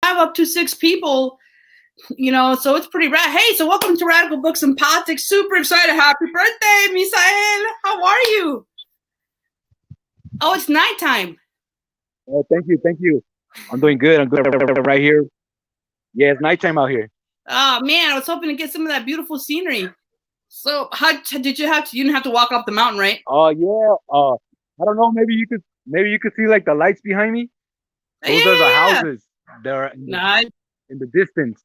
have up to 6 people, so it's pretty rad. Hey, so welcome to Radical Books and Politics. Super excited. Happy birthday, Misael. How are you? Oh, it's nighttime. Oh, thank you. I'm doing good. I'm good right here. Yeah, it's nighttime out here. Oh, man, I was hoping to get some of that beautiful scenery. So how did you have to, you didn't have to walk up the mountain, right? Yeah. I don't know. Maybe you could see like the lights behind me. Those are the Yeah. houses. They're Nice. in the distance.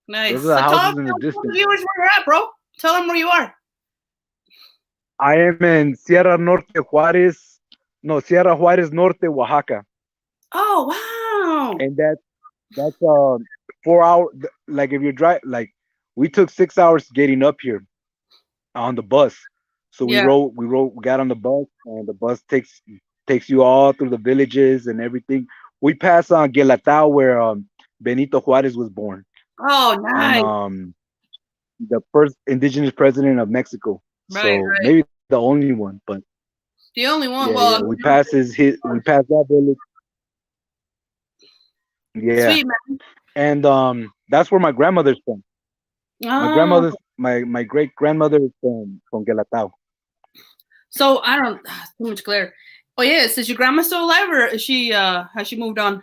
Nice. Those are the So houses in the tell the distance. viewers where you're at, bro. Tell them where you are. I am in Sierra Juarez Norte, Oaxaca, Oh, wow. and that's 4 hour. Like if you drive, like we took 6 hours getting up here on the bus. So Yeah. we got on the bus, and the bus takes you all through the villages and everything. We pass on Guelatao, where Benito Juarez was born, Oh, and nice. the first indigenous president of Mexico. Right, So right. maybe the only one, but The only one. yeah, yeah. Well, We pass that village. Yeah, sweet, man. and that's where my grandmother's from. Oh, My great grandmother is from Guelatao. so I don't too much glare. Oh yeah, is your grandma still alive, or is she has she moved on?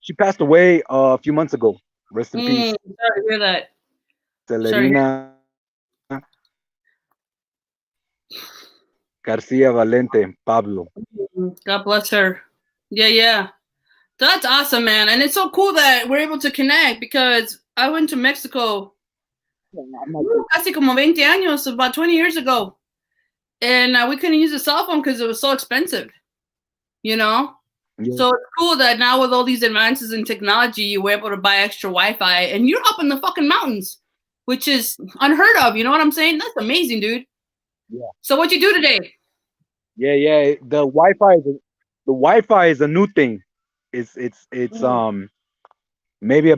She passed away a few months ago. Rest in peace, Sorry to hear that. Sorry to hear. Celerina Garcia Valente Pablo. God bless her. Yeah, yeah. That's awesome, man. And it's so cool that we're able to connect because I went to Mexico casi como 20 años, about 20 years ago. And we couldn't use a cell phone because it was so expensive, you know? Yeah. So it's cool that now with all these advances in technology, you were able to buy extra Wi-Fi and you're up in the fucking mountains, which is unheard of. You know what I'm saying? That's amazing, dude. Yeah. So what you do today? Yeah. The Wi-Fi is a new thing. It's maybe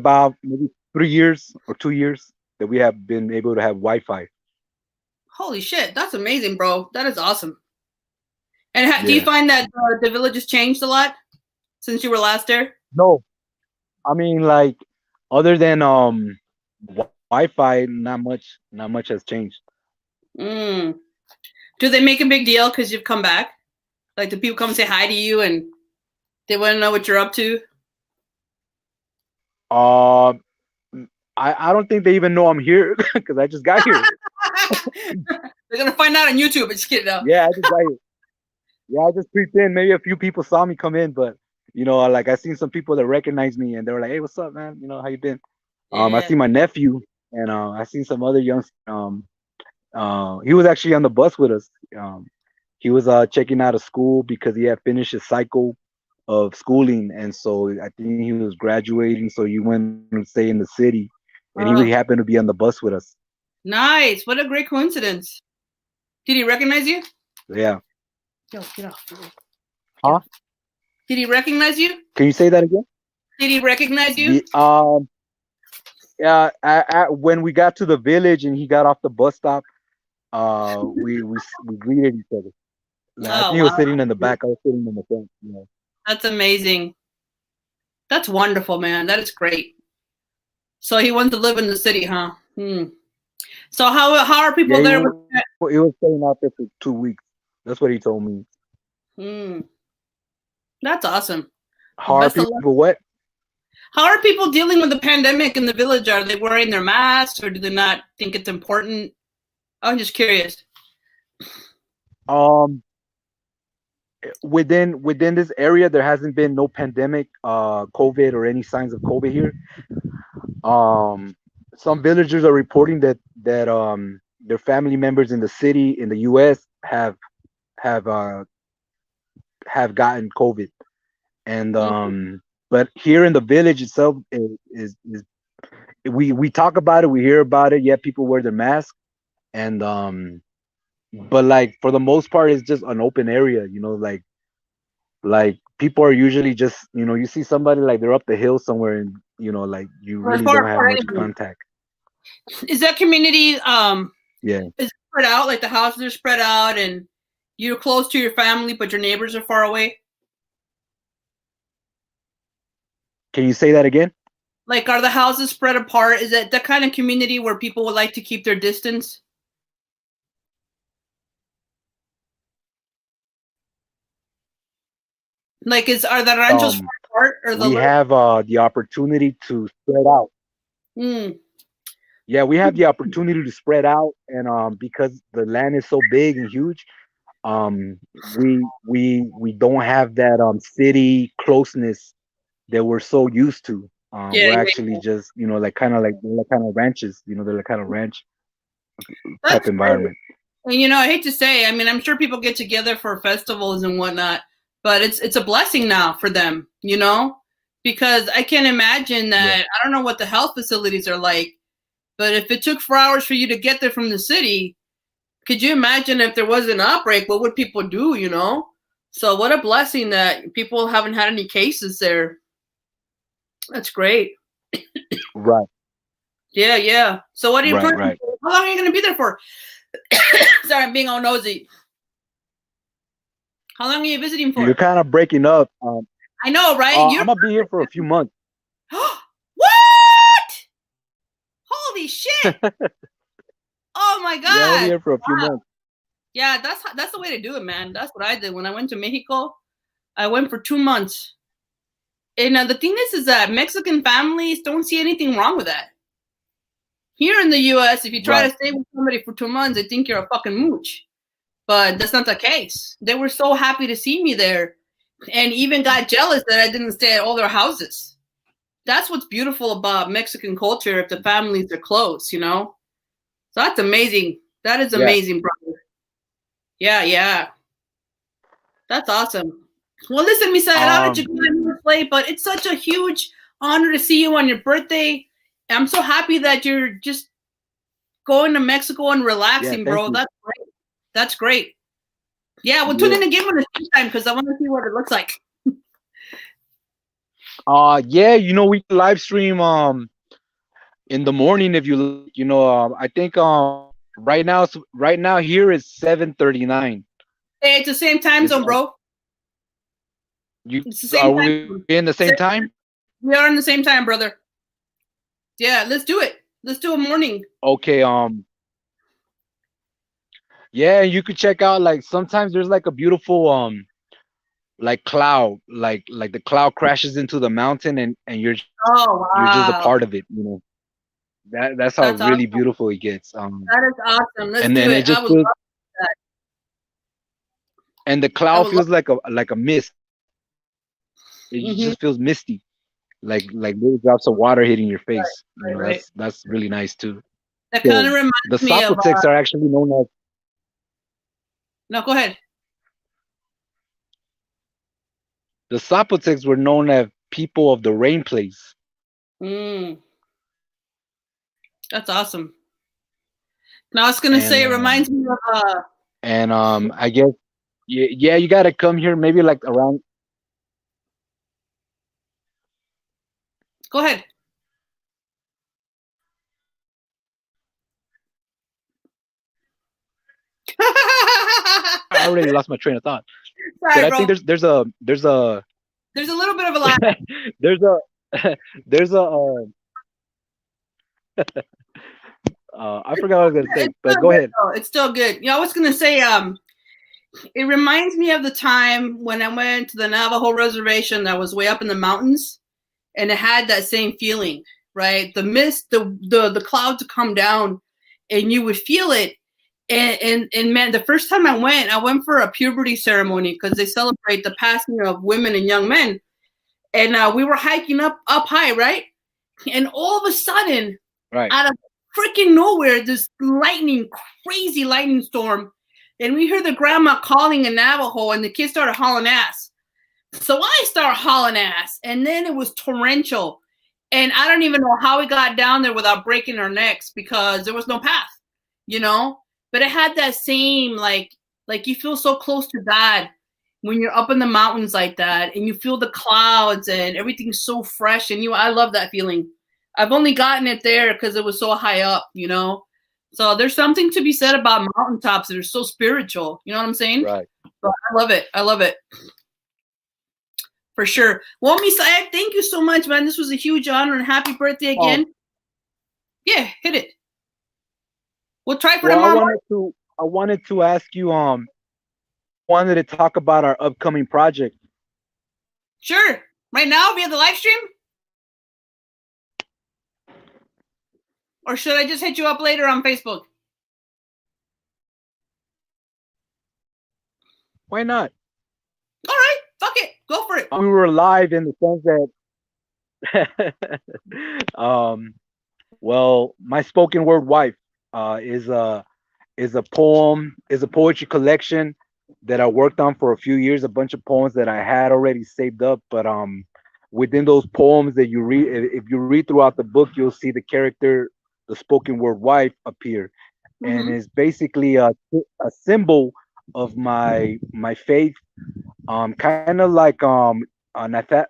3 years or 2 years that we have been able to have Wi-Fi. Holy shit, that's amazing, bro. That is awesome. And do you Yeah. find that the village has changed a lot since you were last there? No, I mean, like, other than Wi-Fi, not much has changed. Mm. Do they make a big deal because you've come back? Like, do people come say hi to you and they want to know what you're up to? Uh, I don't think they even know I'm here because I just got here. They're gonna find out on YouTube. Just kidding. No. Yeah, I just got here. Yeah, I just creeped in. Maybe a few people saw me come in, but like I seen some people that recognize me, and they were like, "Hey, what's up, man? How you been?" I Yeah. see my nephew, and I seen some other young. He was actually on the bus with us. He was checking out of school because he had finished his cycle of schooling, and so I think he was graduating. So he went to stay in the city, and he Oh, happened to be on the bus with us. nice. What a great coincidence. Did he recognize you? Yeah. Yo, get off. Huh? Did he recognize you? Can you say that again? Did he recognize you? Yeah. When we got to the village and he got off the bus stop, we greeted each other. Like, I think Oh, he was wow. sitting in the back. I was sitting in the front. That's amazing. That's wonderful, man. That is great. So he wants to live in the city, huh? So how are people Yeah, there? he was staying out there for 2 weeks. That's what he told me. That's awesome. How are Best of luck. people what? How are people dealing with the pandemic in the village? Are they wearing their masks, or do they not think it's important? I'm just curious. Um, within this area, there hasn't been no pandemic, COVID, or any signs of COVID here. Some villagers are reporting that their family members in the city in the U.S. have uh have gotten COVID, and but here in the village itself is we talk about it, we hear about it. Yeah, people wear their mask, and but like for the most part, it's just an open area. Like people are usually just you see somebody like they're up the hill somewhere, and like you Or really for don't have much anybody. contact. Is that community Yeah. is spread out? Like the houses are spread out, and you're close to your family, but your neighbors are far away. Can you say that again? Like, are the houses spread apart? Is it the kind of community where people would like to keep their distance? Like, are the ranchos spread apart or the We have the opportunity to spread out. Mm. Yeah, we have the opportunity to spread out, and because the land is so big and huge, we don't have that city closeness that we're so used to. Yeah, We're yeah. actually just like kind of ranches. They're like kind of ranch type That's great. environment. And I hate to say, I mean, I'm sure people get together for festivals and whatnot, but it's a blessing now for them, because I can't imagine that. Yeah. I don't know what the health facilities are like, but if it took 4 hours for you to get there from the city, could you imagine if there was an outbreak? What would people do? So what a blessing that people haven't had any cases there. That's great. Right. Yeah, yeah. So what are you Right. planning? Right. How long are you going to be there for? Sorry, I'm being all nosy. How long are you visiting for? You're kind of breaking up. I know, right? I'm gonna be here for a few months. What? Holy shit! Oh my god! Yeah, I'll be here for a few months. Yeah, that's the way to do it, man. That's what I did when I went to Mexico. I went for 2 months. And the thing is that Mexican families don't see anything wrong with that. Here in the U.S., if you try to stay with somebody for 2 months, they think you're a fucking mooch. But that's not the case. They were so happy to see me there, and even got jealous that I didn't stay at all their houses. That's what's beautiful about Mexican culture. If the families are close, So that's amazing. That is amazing, brother. Yeah, yeah. That's awesome. Well, listen, Misael, I'll let you go and play, but it's such a huge honor to see you on your birthday. I'm so happy that you're just going to Mexico and relaxing, bro. You. That's great. That's great. Yeah, we'll tune in again when it's time because I want to see what it looks like. Yeah, we can live stream in the morning if you I think right now here is 7:39. Hey, it's the same time zone, bro. It's the same time. In the same time? We are in the same time, brother. Yeah, let's do it. Let's do a morning. Okay, yeah, you could check out like sometimes there's like a beautiful like cloud, like the cloud crashes into the mountain and you're just a part of it, That's how really beautiful it gets. That is awesome. Let's and do then it. it just feels, and the cloud feels like a mist. It just feels misty, like little drops of water hitting your face. That's really nice too. That kind of reminds the me of. Zapotecs are actually known as. No, go ahead. The Zapotecs were known as people of the rain place. That's awesome. Now I was gonna say it reminds me of. And I guess yeah, you gotta come here maybe like around. Go ahead. I already lost my train of thought. Sorry, but I think there's a little bit of a lag. there's I forgot what I was gonna say, but go ahead. It's still good. I was gonna say it reminds me of the time when I went to the Navajo reservation that was way up in the mountains, and it had that same feeling, right? The mist, the clouds would come down, and you would feel it. And man, the first time I went for a puberty ceremony because they celebrate the passing of women and young men. And we were hiking up high, right? And all of a sudden, out of freaking nowhere, this crazy lightning storm. And we heard the grandma calling in Navajo, and the kids started hauling ass. So I started hauling ass, and then it was torrential. And I don't even know how we got down there without breaking our necks because there was no path, But it had that same, like you feel so close to God when you're up in the mountains like that, and you feel the clouds and everything's so fresh. And I love that feeling. I've only gotten it there because it was so high up, So there's something to be said about mountaintops that are so spiritual. You know what I'm saying? Right. So I love it. I love it. For sure. Well, Misael, thank you so much, man. This was a huge honor, and happy birthday again. Yeah, hit it. We'll try for tomorrow. I wanted to ask you, wanted to talk about our upcoming project. Sure. Right now, via the live stream? Or should I just hit you up later on Facebook? Why not? All right. Fuck it. Go for it. We were live in the sense that, well, my spoken word wife is a poetry collection that I worked on for a few years. A bunch of poems that I had already saved up, but within those poems that you read, if you read throughout the book, you'll see the character, the spoken word wife, appear, and it's basically a symbol of my faith. Kind of like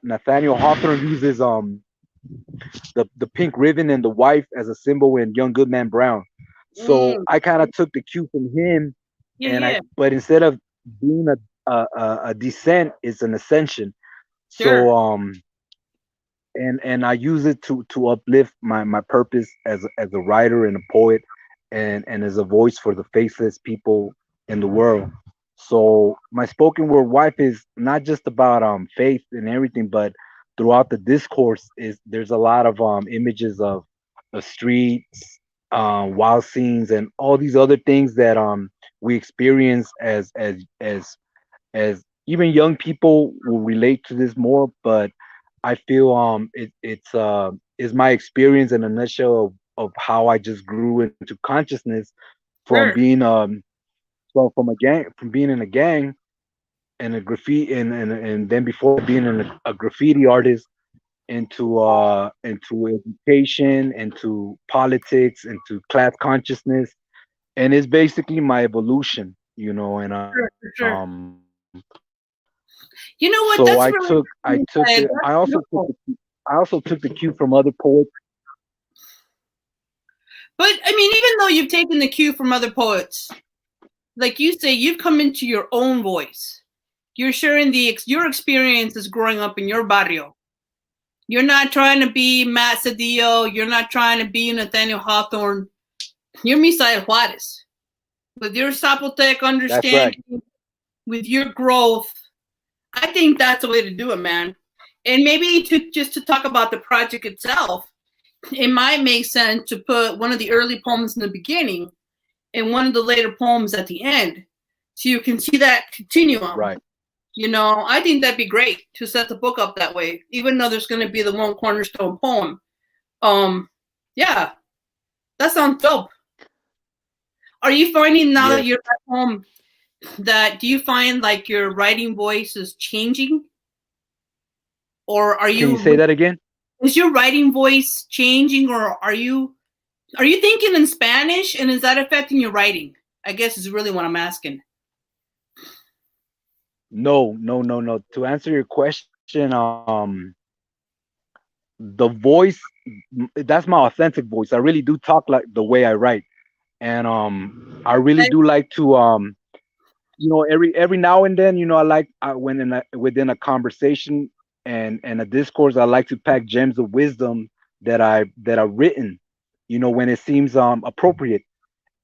Nathaniel Hawthorne uses the pink ribbon and the wife as a symbol in Young Goodman Brown. So I kind of took the cue from him, but instead of being a descent, it's an ascension. Sure. So and I use it to uplift my purpose as a writer and a poet, and as a voice for the faceless people in the world. So my spoken word wife is not just about faith and everything, but throughout the discourse there's a lot of images of the streets, wild scenes, and all these other things that we experience as even young people will relate to this more. But I feel it's my experience in a nutshell of how I just grew into consciousness from being from a gang, from being in a gang and a graffiti, and then before being a graffiti artist, into education, into politics, into class consciousness, and it's basically my evolution, and you know what? So That's I really took it. I also took the cue from other poets. But I mean, even though you've taken the cue from other poets, like you say, you've come into your own voice. You're sharing your experiences growing up in your barrio. You're not trying to be Matt Cedillo. You're not trying to be Nathaniel Hawthorne. You're Misael Juarez. With your Zapotec understanding, with your growth, I think that's the way to do it, man. And maybe just to talk about the project itself, it might make sense to put one of the early poems in the beginning and one of the later poems at the end, so you can see that continuum. Right. I think that'd be great to set the book up that way, even though there's going to be the one cornerstone poem. Yeah, that sounds dope. Are you finding now that you're at home, do you find like your writing voice is changing? Or are you? Can you say that again? Is your writing voice changing, or are you thinking in Spanish, and is that affecting your writing? I guess is really what I'm asking. No. To answer your question, the voice, that's my authentic voice. I really do talk like the way I write, and I really do like to every now and then, I like when within a conversation and a discourse, I like to pack gems of wisdom that I've written, when it seems appropriate,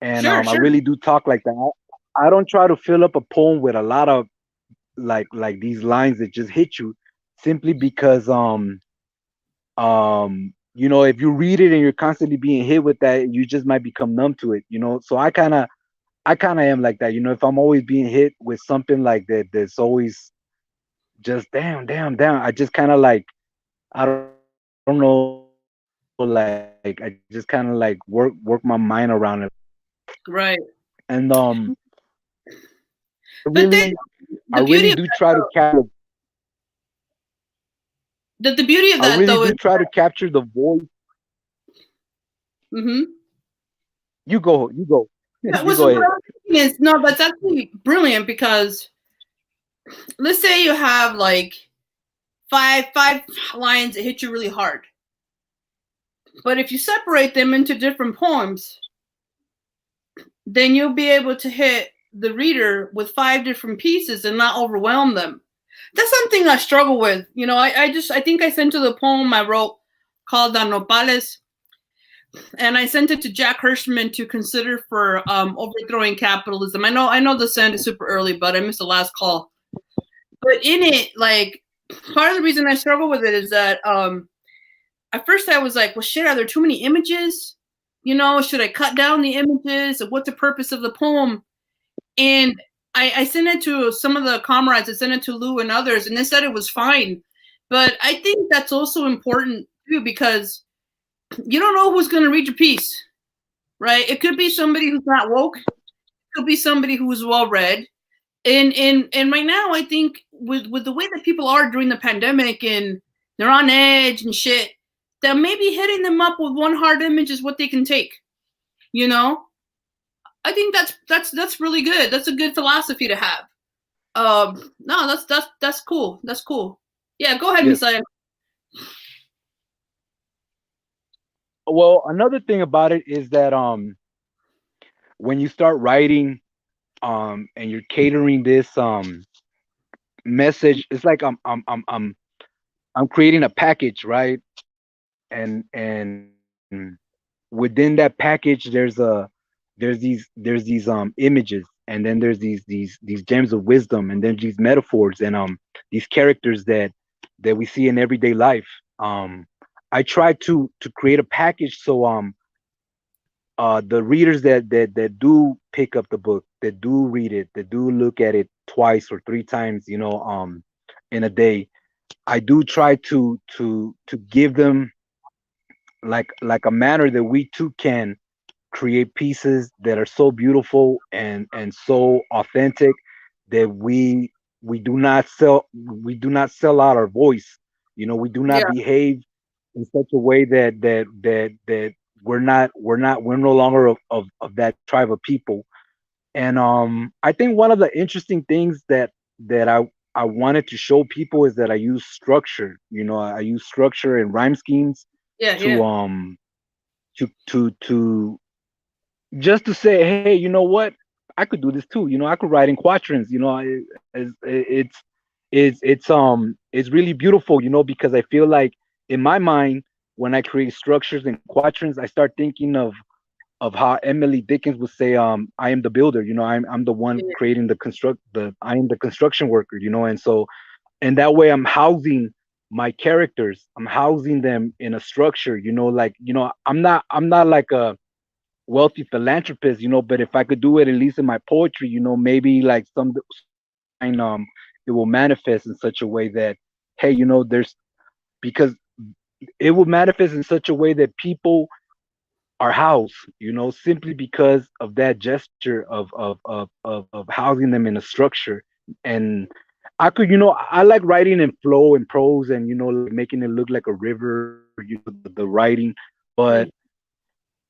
and I really do talk like that. I don't try to fill up a poem with a lot of like these lines that just hit you, simply because if you read it and you're constantly being hit with that, you just might become numb to it. So I kind of am like that. If I'm always being hit with something like that, that's always just damn, I just kind of like, I don't know, like I just kind of like work my mind around it. Right. And I really do try to capture. The beauty of that, I really do try to capture the voice. Mm-hmm. You go. No, that's actually brilliant, because let's say you have like five lines that hit you really hard, but if you separate them into different poems, then you'll be able to hit the reader with 5 different pieces and not overwhelm them. that's something I struggle with. You know, I think I sent to the poem I wrote called Nopales, and I sent it to Jack Hirschman to consider for overthrowing capitalism. I know the send is super early, but I missed the last call. But in it, like, part of the reason I struggle with it is that at first I was like, well, shit, are there too many images? You know, should I cut down the images? What's the purpose of the poem? And I sent it to some of the comrades. I sent it to Lou and others, and they said it was fine. But I think that's also important too, because you don't know who's going to read your piece, right? It could be somebody who's not woke. It could be somebody who's well read. And right now, I think with the way that people are during the pandemic and they're on edge and shit, that maybe hitting them up with one hard image is what they can take. You know, I think that's really good. That's a good philosophy to have. No, that's cool. That's cool. Yeah, go ahead, Yes. Misael. Well, another thing about it is that when you start writing and you're catering this message, it's like I'm creating a package, right? And within that package there's these images, and then there's these gems of wisdom, and then these metaphors, and these characters that we see in everyday life. I try to create a package so the readers that do pick up the book, that do read it, that do look at it twice or three times, in a day, I do try to give them like a manner that we too can create pieces that are so beautiful and so authentic that we do not sell out our voice. We do Yeah, not behave in such a way that we're no longer of that tribe of people. And I think one of the interesting things that I wanted to show people is that I use structure. I use structure and rhyme schemes yeah, to yeah, to just to say, hey, you know what? I could do this too. I could write in quatrains. It's really beautiful. Because I feel like in my mind, when I create structures and quatrains, I start thinking of how Emily Dickens would say, I am the builder. I'm the one yeah, creating I am the construction worker. And that way I'm housing my characters. I'm housing them in a structure. I'm not like a wealthy philanthropist, but if I could do it at least in my poetry, maybe like and it will manifest in such a way that, hey, there's because it will manifest in such a way that people are housed, simply because of that gesture of housing them in a structure. And I like writing in flow and prose, and like making it look like a river, the writing, yeah.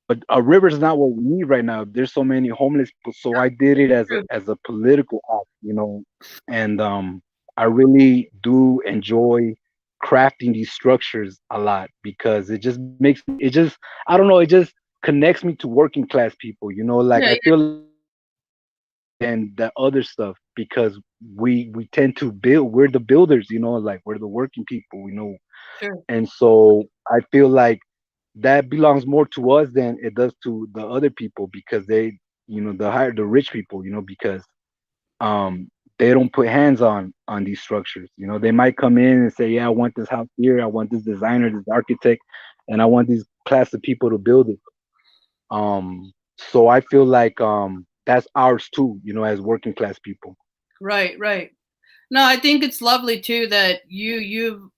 but a river is not what we need right now. There's so many homeless people, so I did it as a True. as a political act, and I really do enjoy crafting these structures a lot because it just I don't know, it just connects me to working class people. Like Yeah, I yeah, feel and that other stuff because we tend to build. We're the builders, like we're the working people, sure. and so I feel like that belongs more to us than it does to the other people because the rich people, because um they don't put hands on these structures. They might come in and say, yeah, I want this house here, I want this designer, this architect, and I want these class of people to build it. So I feel like that's ours too, as working class people. Right, right. No, I think it's lovely too that you've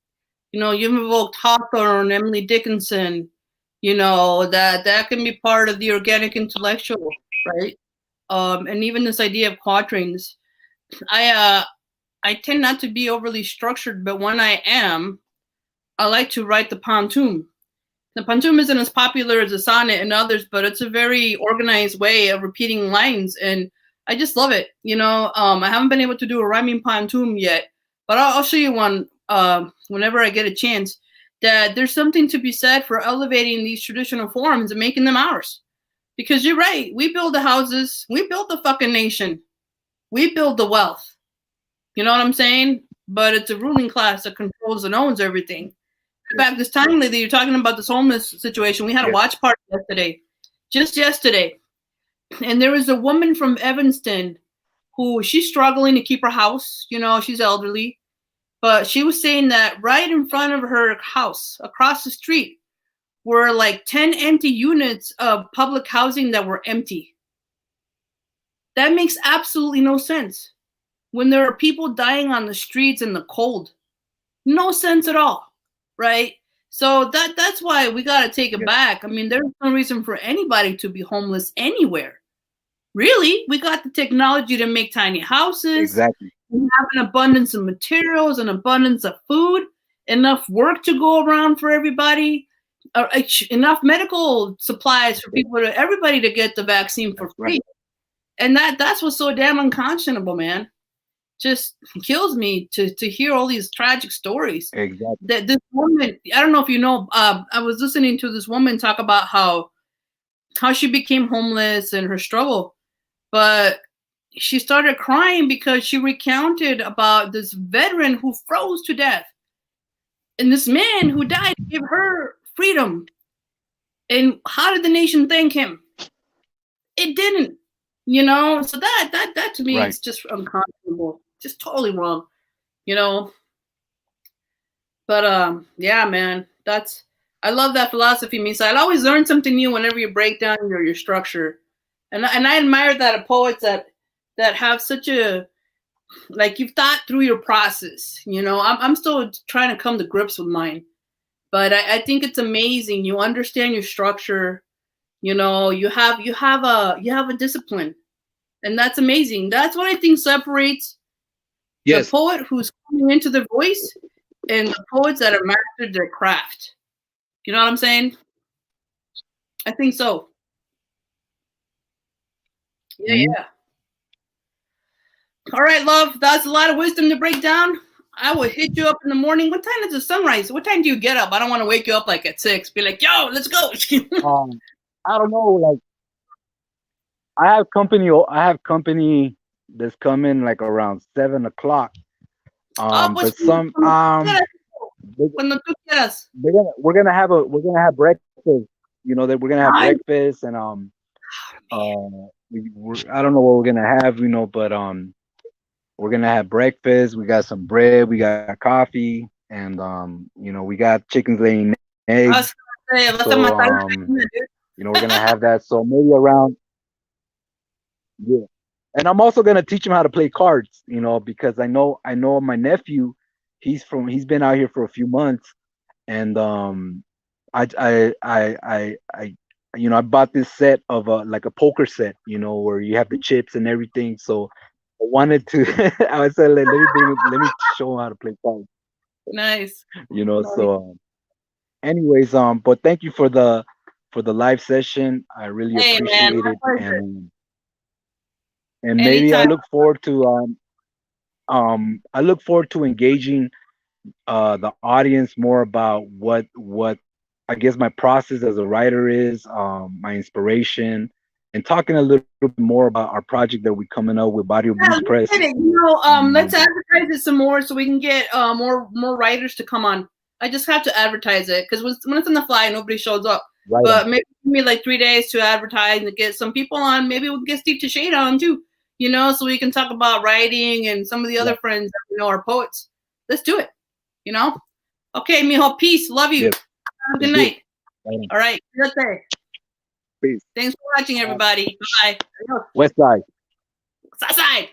evoked Hawthorne, Emily Dickinson. That can be part of the organic intellectual, right? And even this idea of quatrains. I tend not to be overly structured, but when I am, I like to write the pantoum. The pantoum isn't as popular as the sonnet and others, but it's a very organized way of repeating lines, and I just love it. I haven't been able to do a rhyming pantoum yet, but I'll show you one whenever I get a chance. That there's something to be said for elevating these traditional forms and making them ours. Because you're right, we build the houses, we build the fucking nation, we build the wealth. You know what I'm saying? but it's a ruling class that controls and owns everything. In fact, this time that you're talking about this homeless situation, we had a watch party yesterday, just yesterday, and there was a woman from Evanston who she's struggling to keep her house. You know, she's elderly, but she was saying that right in front of her house, across the street, were like 10 empty units of public housing that were empty. That makes absolutely no sense. When there are people dying on the streets in the cold, no sense at all, right? So that's why we got to take it back. I mean, there's no reason for anybody to be homeless anywhere. Really, we got the technology to make tiny houses. Exactly. We have an abundance of materials, an abundance of food, enough work to go around for everybody, enough medical supplies for people to everybody to get the vaccine for free. Right. And that's what's so damn unconscionable, man. Just kills me to hear all these tragic stories. Exactly. That this woman, I don't know if you know, I was listening to this woman talk about how she became homeless and her struggle, but she started crying because she recounted about this veteran who froze to death, and this man who died gave her freedom. And how did the nation thank him? It didn't. You know, so that to me is just unconscionable, just totally wrong, you know. But yeah, man, I love that philosophy, Misael. I always learn something new whenever you break down your structure, and I admire that of poets that have such a, like, you've thought through your process. You know, I'm still trying to come to grips with mine, but I think it's amazing. You understand your structure. You know, you have a discipline, and that's amazing. That's what I think separates the poet who's coming into their voice and the poets that have mastered their craft. You know what I'm saying? I think so. Yeah, yeah. All right, love. That's a lot of wisdom to break down. I will hit you up in the morning. What time is the sunrise? What time do you get up? I don't want to wake you up like at 6. Be like, yo, let's go. I don't know. Like, I have company that's coming like around 7 o'clock. But some we're gonna have breakfast. You know, that we're gonna have breakfast, and I don't know what we're gonna have. You know, but we're gonna have breakfast. We got some bread. We got coffee, and you know, we got chickens laying eggs. So you know, we're gonna have that. So maybe around. Yeah. And I'm also gonna teach him how to play cards, you know, because I know my nephew, he's been out here for a few months, and I you know, I bought this set of like a poker set, you know, where you have the chips and everything. So I wanted to I said let me show him how to play cards. Nice. You know, so anyways, but thank you for the live session. I really appreciate it. And maybe I look forward to engaging the audience more about what I guess my process as a writer is, my inspiration, and talking a little bit more about our project that we're coming up with Barrio Blues Press. You know, let's advertise it some more so we can get more writers to come on. I just have to advertise it because when it's on the fly, nobody shows up. Right. But maybe give me like 3 days to advertise and get some people on. Maybe we'll get Steve Teixeira on too. You know, so we can talk about writing and some of the other friends that we know are poets. Let's do it. You know? Okay, mijo, peace. Love you. Have a good night. All right. Good day. Peace. Thanks for watching, everybody. Bye. West Side. South Side.